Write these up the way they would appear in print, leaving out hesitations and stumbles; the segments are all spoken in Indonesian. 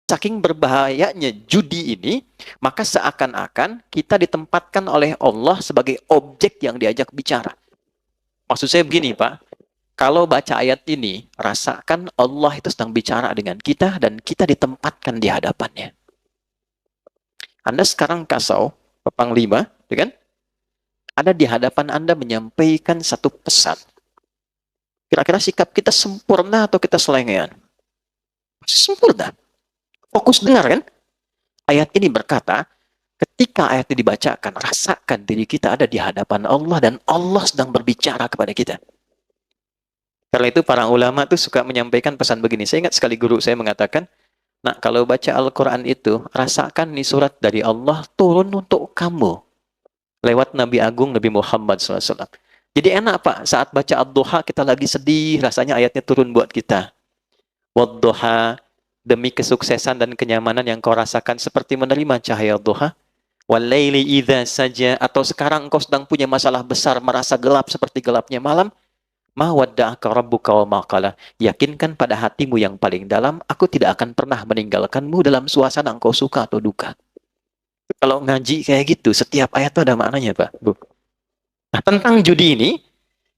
Saking berbahayanya judi ini, maka seakan-akan kita ditempatkan oleh Allah sebagai objek yang diajak bicara. Maksud saya begini, Pak. Kalau baca ayat ini, rasakan Allah itu sedang bicara dengan kita dan kita ditempatkan di hadapannya. Anda sekarang kasau, Panglima, ya kan? Ada di hadapan Anda menyampaikan satu pesan. Kira-kira sikap kita sempurna atau kita selengean? Masih sempurna. Fokus dengar kan? Ayat ini berkata, ketika ayat ini dibacakan, rasakan diri kita ada di hadapan Allah dan Allah sedang berbicara kepada kita. Karena itu para ulama tuh suka menyampaikan pesan begini. Saya ingat sekali guru saya mengatakan, nah kalau baca Al-Quran itu, rasakan nih surat dari Allah turun untuk kamu. Lewat Nabi Agung Nabi Muhammad SAW. Jadi enak Pak, saat baca Ad-Duha kita lagi sedih, rasanya ayatnya turun buat kita. Wad-Duha, demi kesuksesan dan kenyamanan yang kau rasakan seperti menerima cahaya duha. Wal-laili idza saja, atau sekarang engkau sedang punya masalah besar, merasa gelap seperti gelapnya malam. Ma wadda'aka rabbuka wa ma qala. Yakinkan pada hatimu yang paling dalam, aku tidak akan pernah meninggalkanmu dalam suasana engkau suka atau duka. Kalau ngaji kayak gitu, setiap ayat itu ada maknanya, Pak, Bu. Nah, tentang judi ini,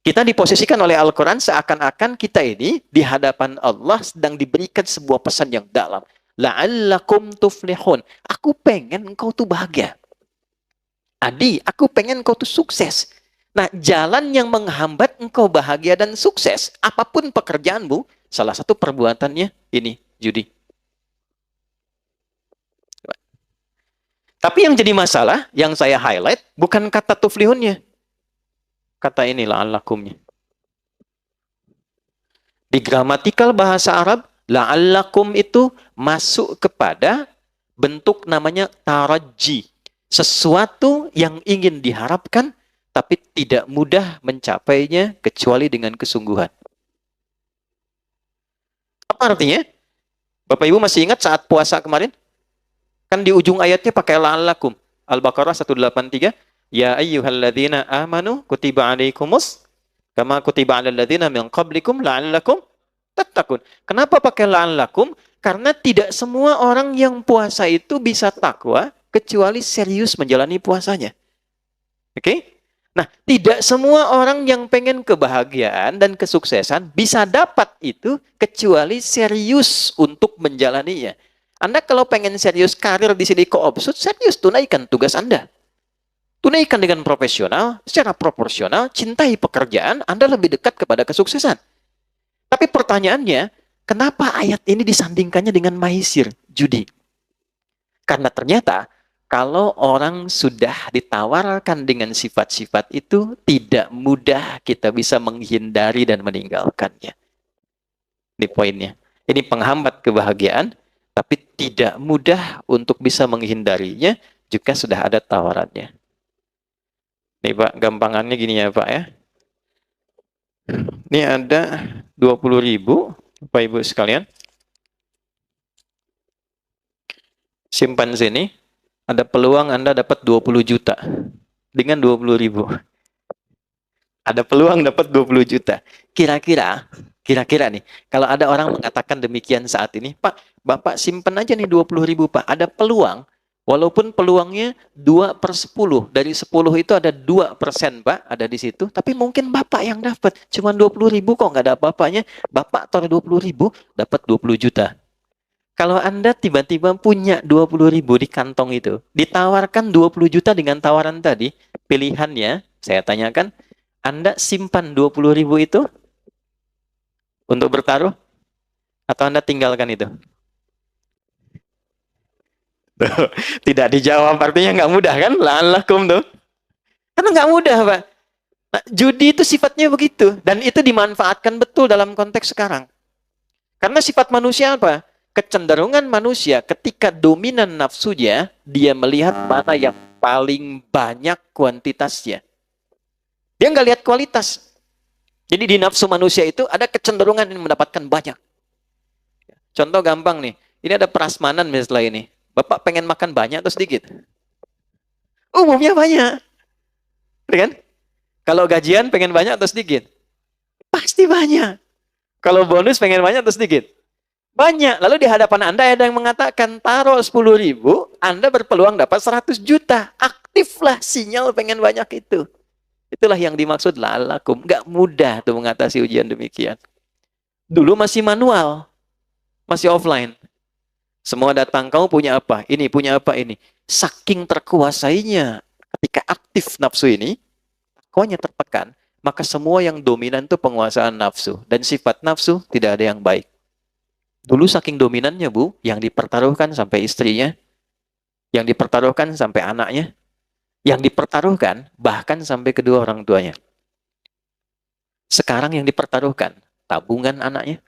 kita diposisikan oleh Al-Quran seakan-akan kita ini di hadapan Allah sedang diberikan sebuah pesan yang dalam. La'allakum tuflihun. Aku pengen engkau tuh bahagia. Adi, aku pengen engkau tuh sukses. Nah, jalan yang menghambat engkau bahagia dan sukses, apapun pekerjaanmu, salah satu perbuatannya ini, judi. Tapi yang jadi masalah, yang saya highlight, bukan kata tuflihunnya. Kata ini la'allakumnya. Di gramatikal bahasa Arab, la'allakum itu masuk kepada bentuk namanya taraji. Sesuatu yang ingin diharapkan, tapi tidak mudah mencapainya kecuali dengan kesungguhan. Apa artinya? Bapak Ibu masih ingat saat puasa kemarin? Kan di ujung ayatnya pakai la'allakum. Al-Baqarah 183. Ya ayyuhalladzina amanu kutiba alaikumus kama kutiba alal ladzina min qablikum la'allakum tattaqun. Kenapa pakai la'allakum? Karena tidak semua orang yang puasa itu bisa takwa kecuali serius menjalani puasanya. Oke? Nah, tidak semua orang yang pengen kebahagiaan dan kesuksesan bisa dapat itu kecuali serius untuk menjalaninya. Anda kalau pengen serius karir di sini Koopsud, serius tunaikan tugas Anda. Tunaikan dengan profesional, secara proporsional, cintai pekerjaan, Anda lebih dekat kepada kesuksesan. Tapi pertanyaannya, kenapa ayat ini disandingkannya dengan maisir, judi? Karena ternyata, kalau orang sudah ditawarkan dengan sifat-sifat itu, tidak mudah kita bisa menghindari dan meninggalkannya. Ini poinnya. Ini penghambat kebahagiaan, tapi tidak mudah untuk bisa menghindarinya jika sudah ada tawarannya. Nih Pak, gampangannya gini ya Pak ya. Ini ada 20.000, Bapak Ibu sekalian. Simpan sini, ada peluang Anda dapat 20 juta dengan 20.000. Ada peluang dapat 20 juta. Kira-kira nih, kalau ada orang mengatakan demikian saat ini, Pak, Bapak simpen aja nih 20.000 Pak. Ada peluang, walaupun peluangnya 2/10. Dari 10 itu ada 2% Pak, ada di situ. Tapi mungkin Bapak yang dapat. Cuma 20.000 kok nggak ada apa-apanya. Bapak taruh 20.000, dapat 20 juta. Kalau Anda tiba-tiba punya 20.000 di kantong itu, ditawarkan 20 juta dengan tawaran tadi, pilihannya, saya tanyakan, Anda simpan 20.000 itu untuk bertaruh, atau Anda tinggalkan itu? Tidak dijawab, artinya nggak mudah kan? La'allakum tuh. Karena nggak mudah, Pak. Nah, judi itu sifatnya begitu. Dan itu dimanfaatkan betul dalam konteks sekarang. Karena sifat manusia apa? Kecenderungan manusia ketika dominan nafsunya, dia melihat mana yang paling banyak kuantitasnya. Dia nggak lihat kualitas. Jadi di nafsu manusia itu ada kecenderungan yang mendapatkan banyak. Contoh gampang nih. Ini ada prasmanan misalnya ini. Bapak pengen makan banyak atau sedikit? Umumnya banyak. Kan? Kalau gajian pengen banyak atau sedikit? Pasti banyak. Kalau bonus pengen banyak atau sedikit? Banyak. Lalu di hadapan Anda ada yang mengatakan, taruh 10.000, Anda berpeluang dapat 100 juta. Aktiflah sinyal pengen banyak itu. Itulah yang dimaksud la'allakum. Nggak mudah tuh mengatasi ujian demikian. Dulu masih manual, masih offline. Semua datang, kamu punya apa? Ini, punya apa ini? Saking terkuasainya ketika aktif nafsu ini, takwanya tertekan, maka semua yang dominan itu penguasaan nafsu. Dan sifat nafsu tidak ada yang baik. Dulu saking dominannya, Bu, yang dipertaruhkan sampai istrinya, yang dipertaruhkan sampai anaknya, yang dipertaruhkan bahkan sampai kedua orang tuanya. Sekarang yang dipertaruhkan, tabungan anaknya.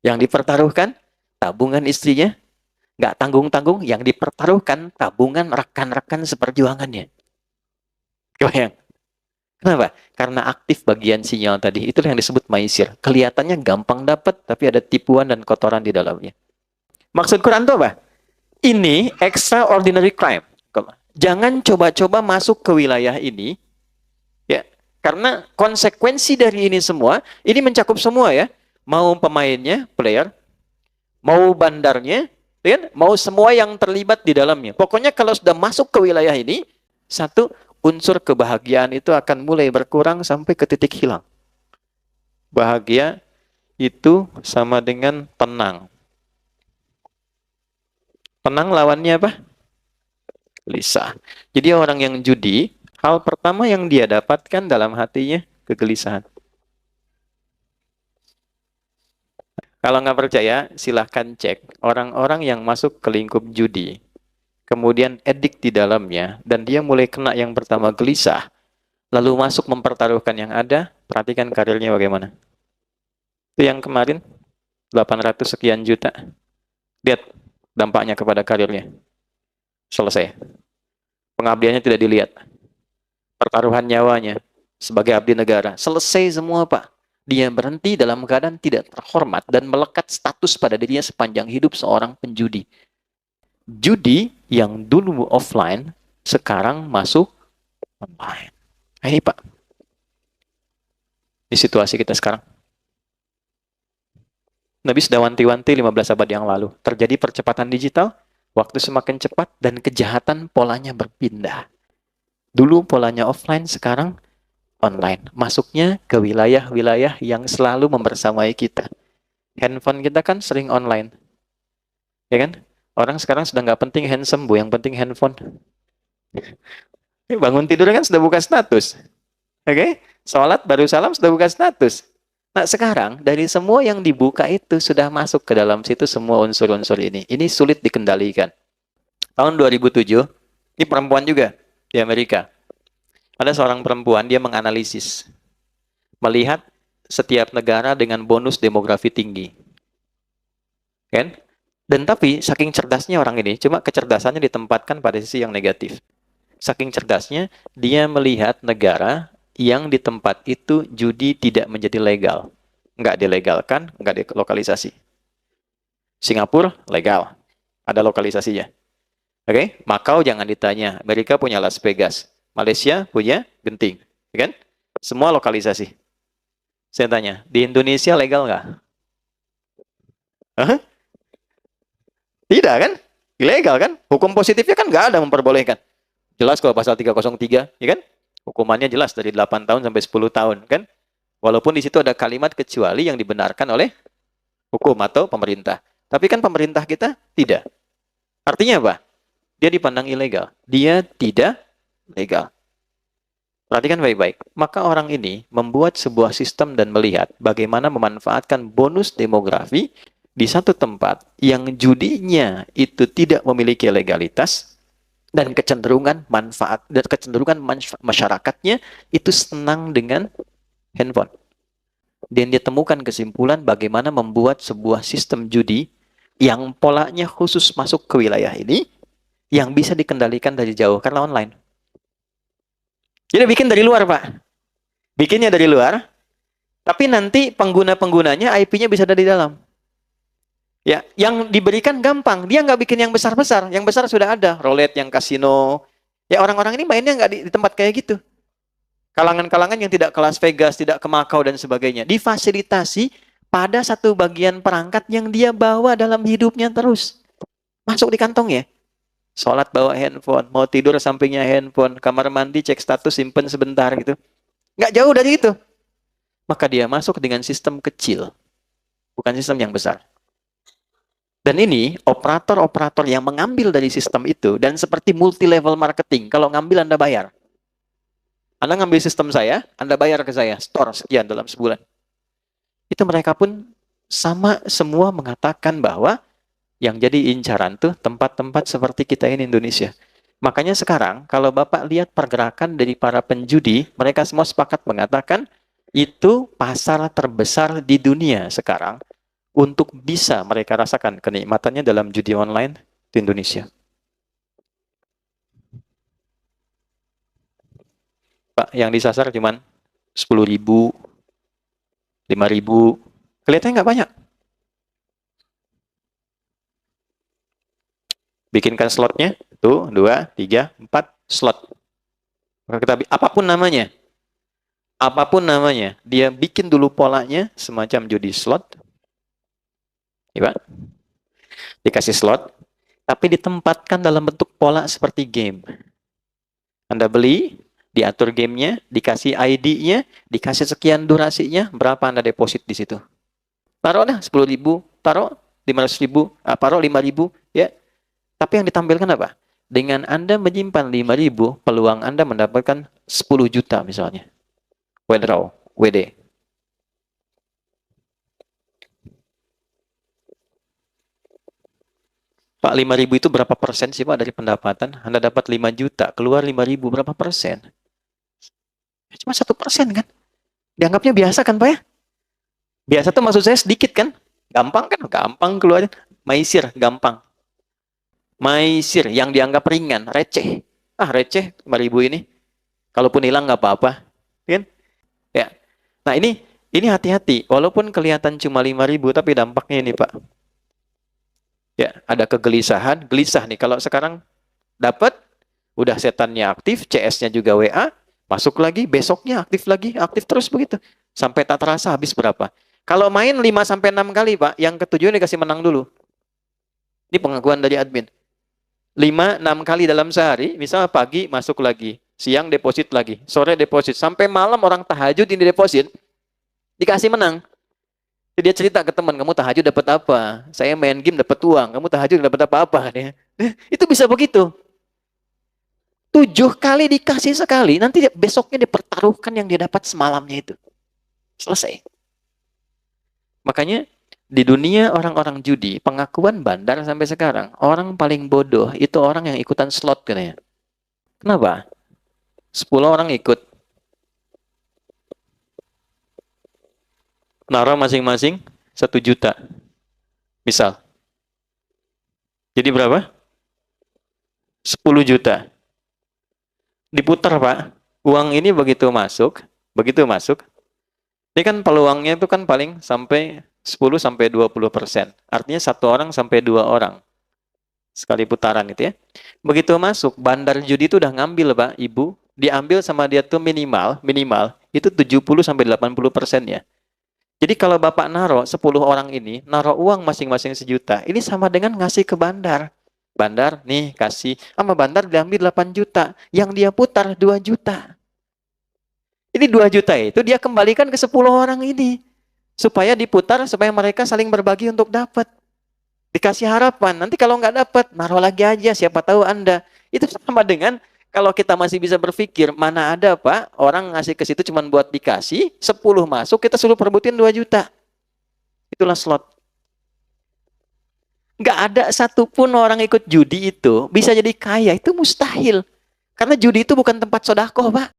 Yang dipertaruhkan, tabungan istrinya. Nggak tanggung-tanggung, yang dipertaruhkan tabungan rekan-rekan seperjuangannya. Kebayang? Kenapa? Karena aktif bagian sinyal tadi. Itulah yang disebut maisir. Kelihatannya gampang dapat, tapi ada tipuan dan kotoran di dalamnya. Maksud Quran itu apa? Ini extraordinary crime. Jangan coba-coba masuk ke wilayah ini, ya, karena konsekuensi dari ini semua, ini mencakup semua ya. Mau pemainnya, player, mau bandarnya, ya, mau semua yang terlibat di dalamnya. Pokoknya kalau sudah masuk ke wilayah ini, satu, unsur kebahagiaan itu akan mulai berkurang sampai ke titik hilang. Bahagia itu sama dengan tenang. Tenang lawannya apa? Gelisah. Jadi orang yang judi, hal pertama yang dia dapatkan dalam hatinya, kegelisahan. Kalau nggak percaya, silahkan cek orang-orang yang masuk ke lingkup judi, kemudian edik di dalamnya, dan dia mulai kena yang pertama gelisah, lalu masuk mempertaruhkan yang ada, perhatikan karirnya bagaimana. Itu yang kemarin, 800 sekian juta. Lihat dampaknya kepada karirnya. Selesai. Pengabdiannya tidak dilihat. Pertaruhan nyawanya sebagai abdi negara. Selesai semua, Pak. Dia berhenti dalam keadaan tidak terhormat dan melekat status pada dirinya sepanjang hidup seorang penjudi. Judi yang dulu offline, sekarang masuk online. Nah, ini Pak, di situasi kita sekarang. Nabi sudah wanti-wanti 15 abad yang lalu. Terjadi percepatan digital, waktu semakin cepat, dan kejahatan polanya berpindah. Dulu polanya offline, sekarang online. Masuknya ke wilayah-wilayah yang selalu membersamai kita. Handphone kita kan sering online. Ya kan? Orang sekarang sudah nggak penting handsome, Bu. Yang penting handphone. Bangun tidur kan sudah buka status. Oke? Sholat baru salam sudah buka status. Nah sekarang dari semua yang dibuka itu sudah masuk ke dalam situ semua unsur-unsur ini. Ini sulit dikendalikan. Tahun 2007, ini perempuan juga di Amerika. Ada seorang perempuan, dia menganalisis. Melihat setiap negara dengan bonus demografi tinggi. Kan? Dan tapi saking cerdasnya orang ini, cuma kecerdasannya ditempatkan pada sisi yang negatif. Saking cerdasnya, dia melihat negara yang di tempat itu judi tidak menjadi legal. Nggak dilegalkan, nggak dilokalisasi. Singapura, legal. Ada lokalisasinya. Oke? Macau jangan ditanya. Amerika punya Las Vegas. Malaysia punya Genting. Kan? Semua lokalisasi. Saya tanya, di Indonesia legal nggak? Huh? Tidak kan? Ilegal kan? Hukum positifnya kan nggak ada memperbolehkan. Jelas kalau pasal 303, ya kan? Hukumannya jelas dari 8 tahun sampai 10 tahun, kan? Walaupun di situ ada kalimat kecuali yang dibenarkan oleh hukum atau pemerintah. Tapi kan pemerintah kita tidak. Artinya apa? Dia dipandang ilegal. Dia tidak legal. Perhatikan baik-baik. Maka orang ini membuat sebuah sistem dan melihat bagaimana memanfaatkan bonus demografi di satu tempat yang judinya itu tidak memiliki legalitas dan kecenderungan manfaat dan kecenderungan masyarakatnya itu senang dengan handphone. Dan dia temukan kesimpulan bagaimana membuat sebuah sistem judi yang polanya khusus masuk ke wilayah ini yang bisa dikendalikan dari jauh karena online. Jadi bikin dari luar, Pak. Bikinnya dari luar, tapi nanti pengguna-penggunanya IP-nya bisa ada di dalam. Ya, yang diberikan gampang. Dia nggak bikin yang besar-besar. Yang besar sudah ada. Roulette, yang kasino. Ya, orang-orang ini mainnya nggak di tempat kayak gitu. Kalangan-kalangan yang tidak ke Las Vegas, tidak ke Macau, dan sebagainya. Difasilitasi pada satu bagian perangkat yang dia bawa dalam hidupnya terus. Masuk di kantongnya. Sholat bawa handphone, mau tidur sampingnya handphone, kamar mandi cek status simpen sebentar gitu. Nggak jauh dari itu. Maka dia masuk dengan sistem kecil, bukan sistem yang besar. Dan ini operator-operator yang mengambil dari sistem itu, dan seperti multi-level marketing, kalau ngambil Anda bayar. Anda ngambil sistem saya, Anda bayar ke saya, store sekian dalam sebulan. Itu mereka pun sama semua mengatakan bahwa yang jadi incaran tuh tempat-tempat seperti kita ini Indonesia. Makanya sekarang kalau Bapak lihat pergerakan dari para penjudi, mereka semua sepakat mengatakan itu pasar terbesar di dunia sekarang untuk bisa mereka rasakan kenikmatannya dalam judi online di Indonesia. Pak, yang disasar cuma 10.000, 5.000, kelihatannya nggak banyak. Bikinkan slotnya, tuh, 2, 3, 4 slot. Kita, apapun namanya, dia bikin dulu polanya semacam judi slot, ya Pak? Dikasih slot, tapi ditempatkan dalam bentuk pola seperti game. Anda beli, diatur gamenya, dikasih ID-nya, dikasih sekian durasinya, berapa Anda deposit di situ. Taruh dah 10.000, taruh 500.000, taruh 5.000, ya. Tapi yang ditampilkan apa? Dengan Anda menyimpan 5.000, peluang Anda mendapatkan 10 juta misalnya. Withdraw, WD. Pak, 5.000 itu berapa persen sih Pak dari pendapatan? Anda dapat 5 juta, keluar 5.000, berapa persen? Cuma 1% kan? Dianggapnya biasa kan Pak ya? Biasa tuh maksud saya sedikit kan? Gampang kan? Gampang keluarin. Maisir, gampang. Maisir yang dianggap ringan, receh. Receh 5.000 ini. Kalaupun hilang nggak apa-apa. Kan? Ya. Nah ini hati-hati. Walaupun kelihatan cuma 5.000, tapi dampaknya ini Pak. Ya, ada kegelisahan, gelisah nih. Kalau sekarang dapat, udah setannya aktif, CS-nya juga WA, masuk lagi, besoknya aktif terus begitu. Sampai tak terasa habis berapa. Kalau main 5-6 kali, Pak, yang ketujuh dikasih menang dulu. Ini pengakuan dari admin. 5-6 kali dalam sehari, misalnya pagi masuk lagi, siang deposit lagi, sore deposit, sampai malam orang tahajud ini deposit, dikasih menang. Dia cerita ke teman, kamu tahajud dapat apa? Saya main game dapat uang, kamu tahajud dapat apa-apa? Itu bisa begitu. 7 kali dikasih sekali, nanti besoknya dipertaruhkan yang dia dapat semalamnya itu. Selesai. Makanya di dunia orang-orang judi, pengakuan bandar sampai sekarang, orang paling bodoh itu orang yang ikutan slot katanya. Kenapa? 10 orang ikut. Naruh masing-masing 1 juta. Misal. Jadi berapa? 10 juta. Diputar, Pak. Uang ini begitu masuk, ini kan peluangnya itu kan paling sampai 10-20%. Artinya 1 orang sampai 2 orang. Sekali putaran itu ya. Begitu masuk, bandar judi itu udah ngambil, Pak, Ibu. Diambil sama dia tuh minimal, itu 70-80% ya. Jadi kalau Bapak naruh 10 orang ini, naruh uang masing-masing 1 juta, ini sama dengan ngasih ke bandar. Bandar, nih kasih, sama bandar diambil 8 juta, yang dia putar 2 juta. Ini 2 juta itu dia kembalikan ke 10 orang ini. Supaya diputar, supaya mereka saling berbagi untuk dapat. Dikasih harapan, nanti kalau nggak dapat, naruh lagi aja, siapa tahu Anda. Itu sama dengan kalau kita masih bisa berpikir, mana ada Pak, orang ngasih ke situ cuma buat dikasih, 10 masuk, kita suruh perebutin 2 juta. Itulah slot. Nggak ada satupun orang ikut judi itu bisa jadi kaya, itu mustahil. Karena judi itu bukan tempat sodakoh, Pak.